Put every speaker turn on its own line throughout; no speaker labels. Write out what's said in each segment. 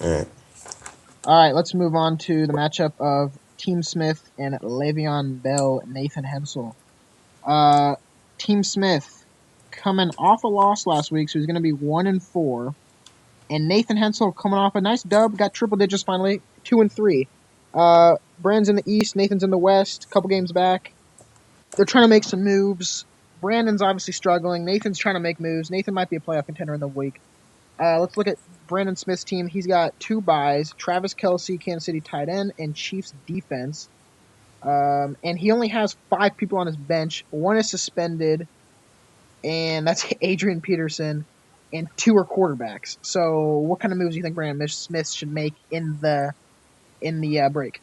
All right.
All right, let's move on to the matchup of Team Smith and Le'Veon Bell, Nathan Hensell. Uh, Team Smith coming off a loss last week, so he's going to be 1-4. And Nathan Hensell coming off a nice dub, got triple digits finally, 2-3. Brandon's in the East, Nathan's in the West, couple games back. They're trying to make some moves. Brandon's obviously struggling. Nathan's trying to make moves. Nathan might be a playoff contender in the week. Let's look at Brandon Smith's team. He's got two buys: Travis Kelsey, Kansas City tight end, and Chiefs defense. And he only has five people on his bench. One is suspended, and that's Adrian Peterson, and two are quarterbacks. So, what kind of moves do you think Brandon Smith should make in the break?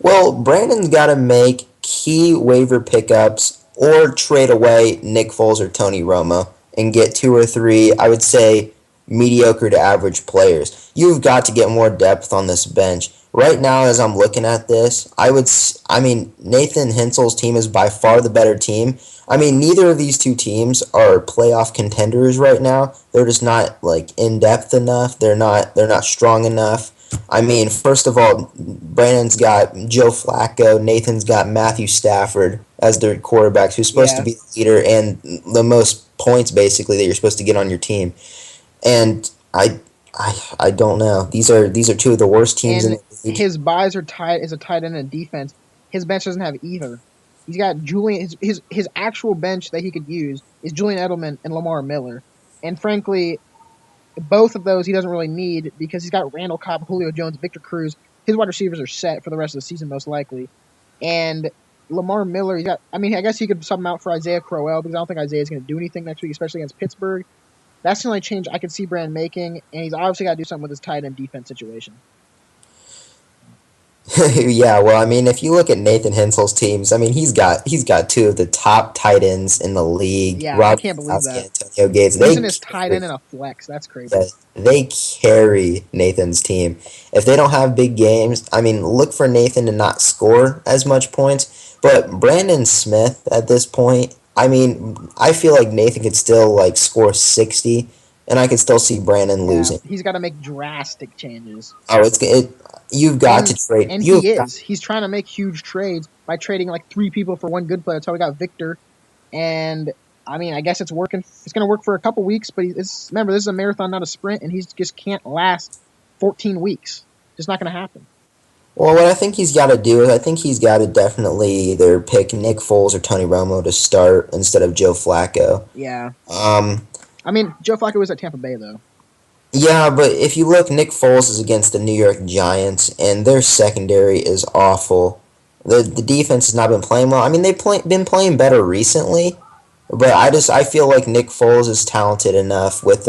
Well, Brandon's got to make key waiver pickups or trade away Nick Foles or Tony Romo and get two or three, I would say, mediocre to average players. You've got to get more depth on this bench. Right now, as I'm looking at this, I mean, Nathan Hensell's team is by far the better team. I mean, neither of these two teams are playoff contenders right now. They're just not like in depth enough. They're not strong enough. I mean, first of all, Brandon's got Joe Flacco, Nathan's got Matthew Stafford as their quarterbacks, who's supposed to
Yeah,
be the leader and the most points basically that you're supposed to get on your team. And I don't know. These are two of the worst teams in
and
the league.
his buys are tied as a tight end and defense. His bench doesn't have either. He's got Julian. His actual bench that he could use is Julian Edelman and Lamar Miller. And frankly, both of those he doesn't really need because he's got Randall Cobb, Julio Jones, Victor Cruz. His wide receivers are set for the rest of the season most likely. And Lamar Miller, he got. I mean, I guess he could sub him out for Isaiah Crowell because I don't think Isaiah's going to do anything next week, especially against Pittsburgh. That's the only change I could see Brand making, and he's obviously got to do something with his tight end defense situation.
Yeah, well, I mean, if you look at Nathan Hensell's teams, I mean, he's got two of the top tight ends in the league,
Yeah, I
Rob
can't believe
Gronkowski
that.
and Antonio Gates. They
Using his tight
carry
end in a flex, that's
Yeah,
crazy.
they carry Nathan's team. If they don't have big games, I mean, look for Nathan to not score as much points. But Brandon Smith at this point, I mean, I feel like Nathan could still like score 60, and I could still see Brandon
Yeah,
losing.
he's got to make drastic changes.
Oh, you've got to
And
trade.
and
You've
he
got
is. He's trying to make huge trades by trading like three people for one good player. That's how we got Victor. And I mean, I guess it's working. It's going to work for a couple weeks, but it's remember this is a marathon, not a sprint, and he just can't last 14 weeks. Just not going to happen.
Well, what I think he's got to do is I think he's got to definitely either pick Nick Foles or Tony Romo to start instead of Joe Flacco.
Yeah.
Um,
I mean, Joe Flacco was at Tampa Bay though.
Yeah, but if you look, Nick Foles is against the New York Giants, and their secondary is awful. The defense has not been playing well. I mean, been playing better recently, but I feel like Nick Foles is talented enough with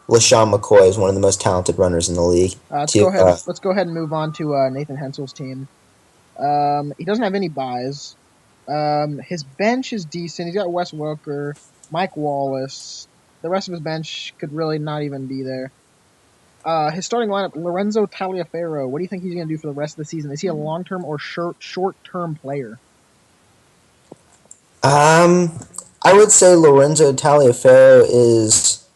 LaShawn McCoy is one of the most talented runners in the league
Let's
to
go ahead. Let's go ahead and move on to Nathan Hensel's team. He doesn't have any buys. His bench is decent. He's got Wes Welker, Mike Wallace. The rest of his bench could really not even be there. His starting lineup: Lorenzo Taliaferro. What do you think he's going to do for the rest of the season? Is he a long term or short term player?
um I would say Lorenzo Taliaferro is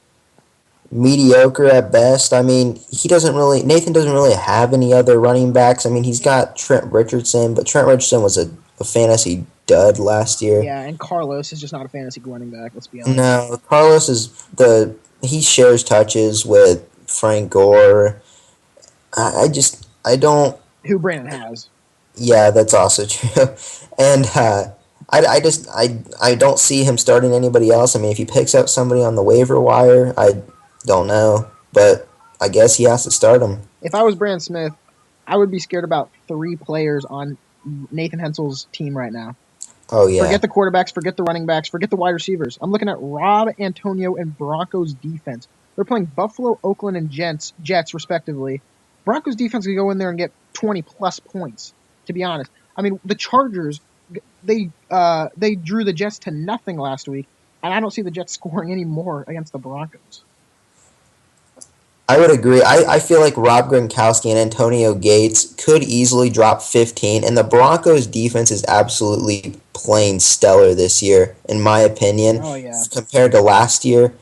mediocre at best. I mean, he doesn't really Nathan doesn't really have any other running backs. I mean, he's got Trent Richardson, but Trent Richardson was a fantasy dud last year.
Yeah, and Carlos is just not a fantasy running back. Let's be honest.
No, Carlos is the he shares touches with Frank Gore. I don't.
Who Brandon has.
Yeah, that's also true. And I don't see him starting anybody else. I mean, if he picks up somebody on the waiver wire, I don't know, but I guess he has to start him.
If I was Brandon Smith, I would be scared about three players on Nathan Hensel's team right now.
Oh yeah.
Forget the quarterbacks, forget the running backs, forget the wide receivers. I'm looking at Rob Antonio and Broncos defense. They're playing Buffalo, Oakland, and Jets respectively. Broncos defense could go in there and get 20 plus points. To be honest, I mean the Chargers they drew the Jets to nothing last week, and I don't see the Jets scoring any more against the Broncos.
I would agree. I feel like Rob Gronkowski and Antonio Gates could easily drop 15, and the Broncos defense is absolutely playing stellar this year, in my opinion,
Oh yeah,
compared to last year.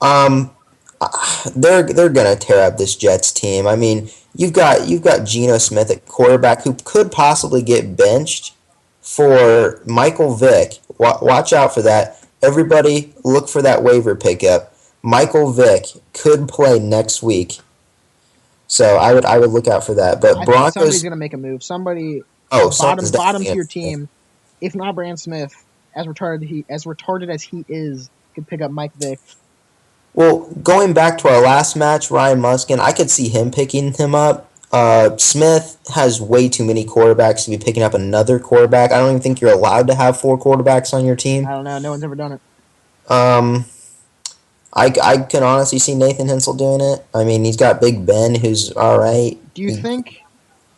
Um, They're gonna tear up this Jets team. I mean, you've got Geno Smith at quarterback who could possibly get benched for Michael Vick. Watch out for that. Everybody, look for that waiver pickup. Michael Vick could play next week, so I would look out for that. But
I think somebody's
Broncos,
going to make a move. Somebody,
oh,
bottom
someone's
bottom
definitely
tier
gonna.
team, if not Brand Smith, as retarded as he is, could pick up Mike Vick.
Well, going back to our last match, Ryan Muskin, I could see him picking him up. Smith has way too many quarterbacks to be picking up another quarterback. I don't even think you're allowed to have four quarterbacks on your
I
team.
don't know. No one's ever done it.
Um, I can honestly see Nathan Hensell doing it. I mean, he's got Big Ben, who's all right.
Do you think?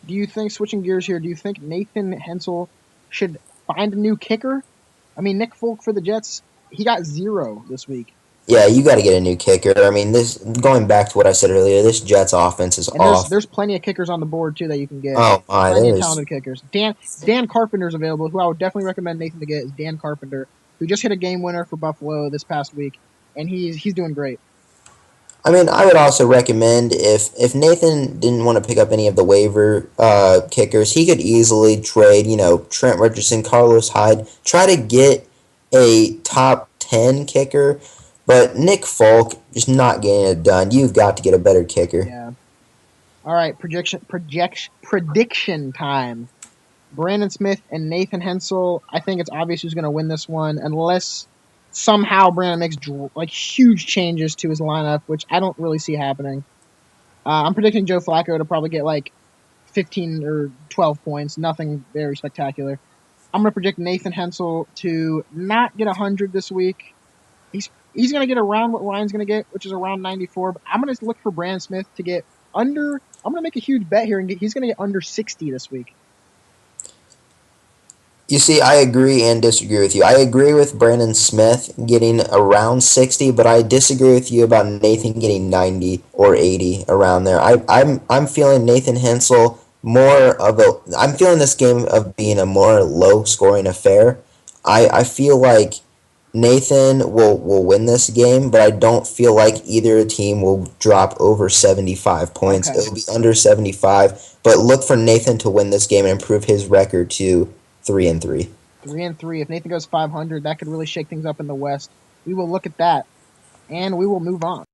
Do you think switching gears here? Do you think Nathan Hensel should find a new kicker? I mean, Nick Folk for the Jets, he got 0 this week,
Yeah, you got to get a new kicker. I mean, this going back to what I said earlier, this Jets offense is
and
off.
there's plenty of kickers on the board too that you can get.
Oh my,
Plenty of
there's.
talented kickers. Dan Carpenter's available, who I would definitely recommend Nathan to get is Dan Carpenter, who just hit a game winner for Buffalo this past week, and he's doing great.
I mean, I would also recommend if Nathan didn't want to pick up any of the waiver kickers, he could easily trade, Trent Richardson, Carlos Hyde, try to get a top 10 kicker, but Nick Folk just not getting it done. You've got to get a better kicker.
Yeah. All right, prediction time. Brandon Smith and Nathan Hensel. I think it's obvious who's going to win this one, unless somehow Brandon makes like huge changes to his lineup, which I don't really see happening. I'm predicting Joe Flacco to probably get like 15 or 12 points, nothing very spectacular. I'm going to predict Nathan Hensel to not get 100 this week. He's going to get around what Ryan's going to get, which is around 94. But I'm going to look for Brandon Smith to get under. I'm going to make a huge bet here and he's going to get under 60 this week.
You see, I agree and disagree with you. I agree with Brandon Smith getting around 60, but I disagree with you about Nathan getting 90 or 80 around there. I'm feeling Nathan Hensel more of a. I'm feeling this game of being a more low scoring affair. I feel like Nathan will win this game, but I don't feel like either team will drop over 75 points.
Okay.
It'll be under 75, but look for Nathan to win this game and improve his record to 3-3.
3-3. If Nathan goes 500, that could really shake things up in the West. We will look at that and we will move on.